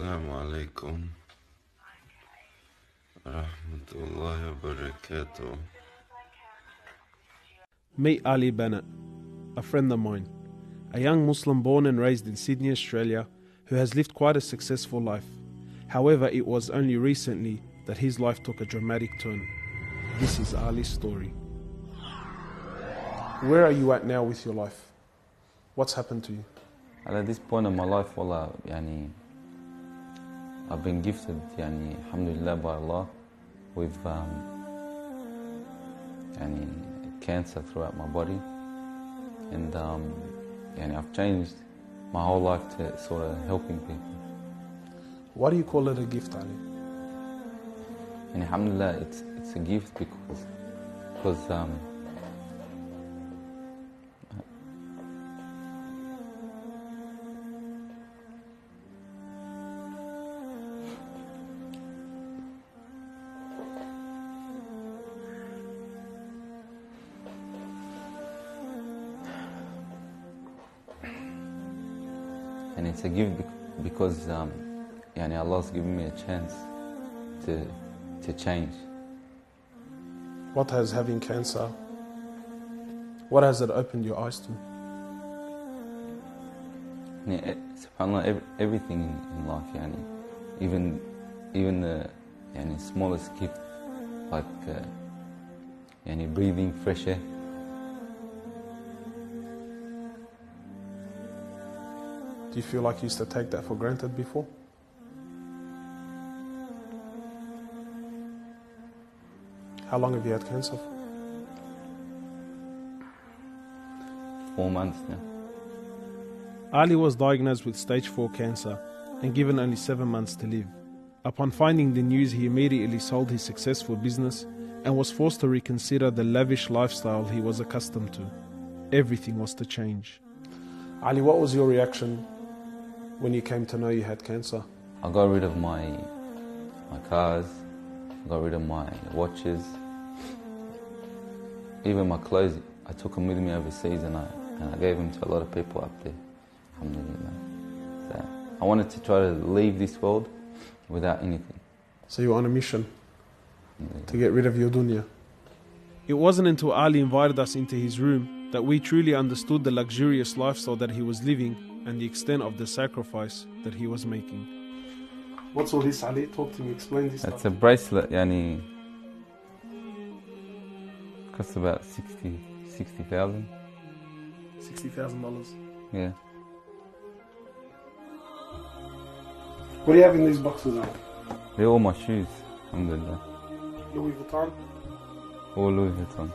السلام عليكم ورحمة الله وبركاته. Meet Ali Bennett, a friend of mine, a young Muslim born and raised in Sydney, Australia, who has lived quite a successful life. However, it was only recently that his life took a dramatic turn. This is Ali's story. Where are you at now with your life? What's happened to you? And at this point in my life, wallah, I've been gifted, alhamdulillah, by Allah, with cancer throughout my body, and I've changed my whole life to sort of helping people. Why do you call it a gift, Ali? And alhamdulillah, it's a gift because and it's a gift because Allah's given me a chance to change. What has having cancer, what has it opened your eyes to? SubhanAllah, everything in life, even the smallest gift, like breathing fresh air. Do you feel like you used to take that for granted before? How long have you had cancer for? 4 months now. Ali was diagnosed with stage 4 cancer and given only 7 months to live. Upon finding the news, he immediately sold his successful business and was forced to reconsider the lavish lifestyle he was accustomed to. Everything was to change. Ali, what was your reaction when you came to know you had cancer? I got rid of my cars, I got rid of my watches, even my clothes. I took them with me overseas and I gave them to a lot of people up there. Alhamdulillah. So I wanted to try to leave this world without anything. So you were on a mission to get rid of your dunya. It wasn't until Ali invited us into his room that we truly understood the luxurious lifestyle that he was living and the extent of the sacrifice that he was making. What's all this, Ali? Talk to me, explain this It's stuff. a bracelet, costs about 60,000. $60,000. Yeah. What do you have in these boxes, Ali? They're all my shoes, alhamdulillah. Louis Vuitton? All Louis Vuitton.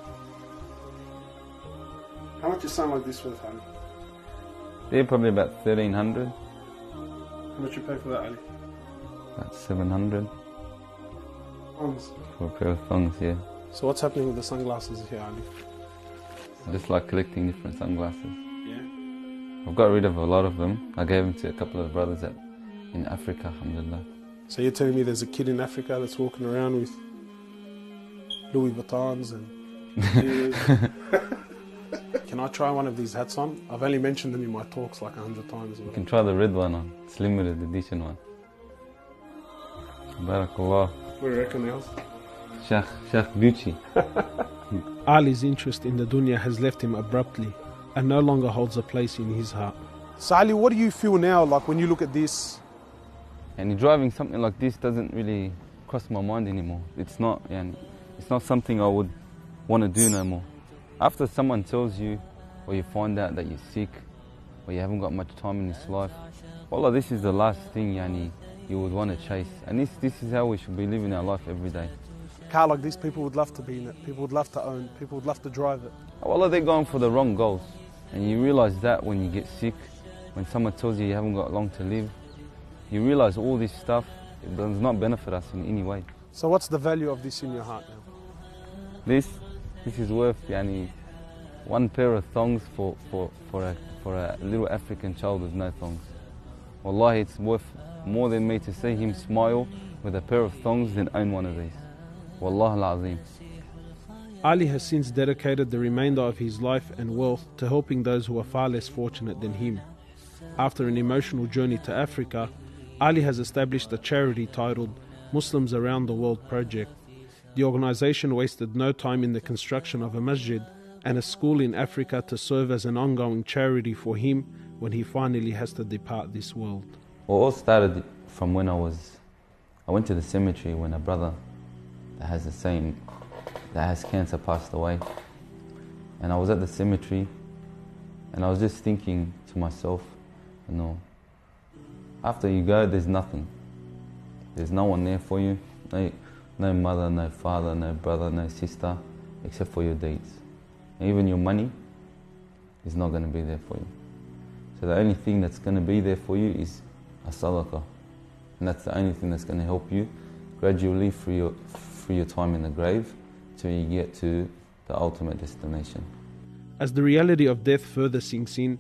How much is something like this worth, Ali? They're probably about 1,300, How much you pay for that, Ali? about 700 Pounds. for a pair of thongs, yeah. So what's happening with the sunglasses here, Ali? I just like collecting different sunglasses. Yeah. I've got rid of a lot of them. I gave them to a couple of brothers in Africa, alhamdulillah. So you're telling me there's a kid in Africa that's walking around with Louis Vuittons and Can I try one of these hats on? I've only mentioned them in my talks like 100 times. You can try the red one on. It's limited edition one. Barakallah. What do you reckon else? Sheikh Gucci. Ali's interest in the dunya has left him abruptly and no longer holds a place in his heart. So Ali, what do you feel now like when you look at this? And driving something like this doesn't really cross my mind anymore. It's not something I would want to do no more. After someone tells you, or you find out that you're sick, or you haven't got much time in this life, wallah, this is the last thing you would want to chase. And this is how we should be living our life every day. A car like this, people would love to be in it, people would love to own, people would love to drive it. Wallah, they're going for the wrong goals. And you realize that when you get sick, when someone tells you haven't got long to live, you realize all this stuff, it does not benefit us in any way. So what's the value of this in your heart now? This is worth one pair of thongs for a little African child with no thongs. Wallahi, it's worth more than me to see him smile with a pair of thongs than own one of these. Wallah al-Azim. Ali has since dedicated the remainder of his life and wealth to helping those who are far less fortunate than him. After an emotional journey to Africa, Ali has established a charity titled Muslims Around the World Project. The organization wasted no time in the construction of a masjid and a school in Africa to serve as an ongoing charity for him when he finally has to depart this world. Well, it all started from when I went to the cemetery when a brother that has cancer passed away. And I was at the cemetery and I was just thinking to myself, after you go, there's nothing. There's no one there for you. No mother, no father, no brother, no sister, except for your deeds. And even your money is not going to be there for you. So the only thing that's going to be there for you is a sadaqah. And that's the only thing that's going to help you gradually through your time in the grave till you get to the ultimate destination. As the reality of death further sinks in,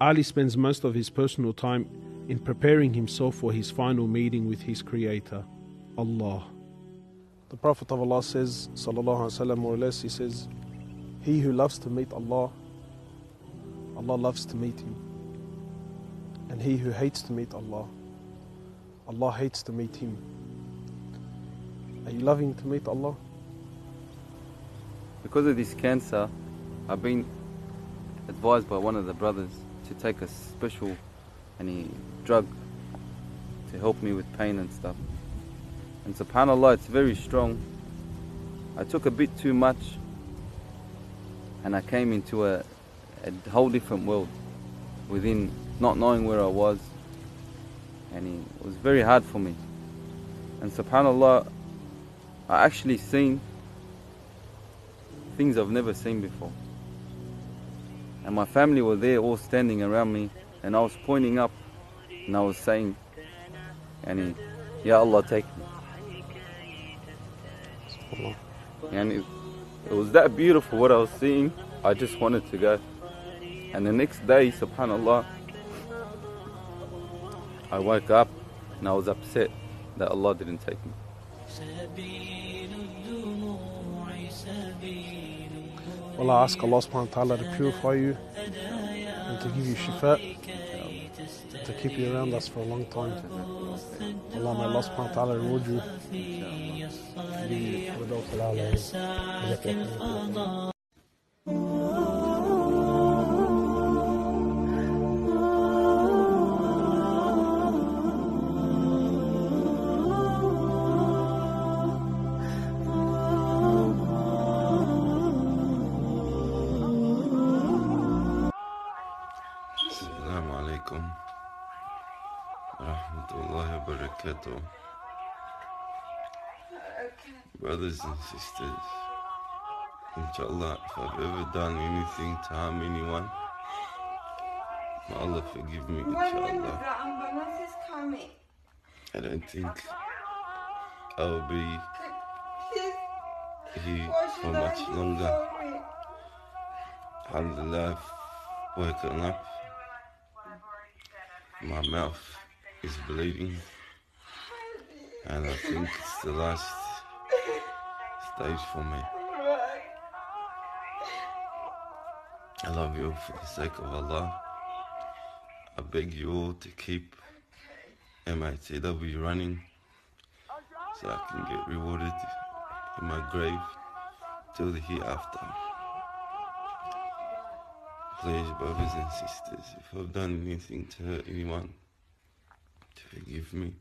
Ali spends most of his personal time in preparing himself for his final meeting with his Creator, Allah. The Prophet of Allah says, sallallahu alaihi wasallam, more or less, he says, he who loves to meet Allah, Allah loves to meet him. And he who hates to meet Allah, Allah hates to meet him. Are you loving to meet Allah? Because of this cancer, I've been advised by one of the brothers to take a special drug to help me with pain and stuff. And subhanAllah, it's very strong. I took a bit too much and I came into a whole different world within not knowing where I was, and it was very hard for me. And subhanAllah, I actually seen things I've never seen before. And my family were there all standing around me, and I was pointing up and I was saying, Ya Allah, take me. And it was that beautiful what I was seeing. I just wanted to go. And the next day, subhanAllah, I woke up and I was upset that Allah didn't take me. Well, I ask Allah subhanahu wa ta'ala to purify you and to give you shifa and to keep you around us for a long time. Allah, may Allah subhanahu wa ta'ala reward you. Assalamu alaikum warahmatullahi wabarakatuh. Brothers and sisters, inshallah, if I've ever done anything to harm anyone, may Allah forgive me, inshallah. I don't think I'll be here for much longer. Alhamdulillah, I've woken up. My mouth is bleeding, and I think it's the last stage for me. I love you for the sake of Allah. I beg you all to keep MITW running so I can get rewarded in my grave till the hereafter. Please, brothers and sisters, if I've done anything to hurt anyone, to forgive me.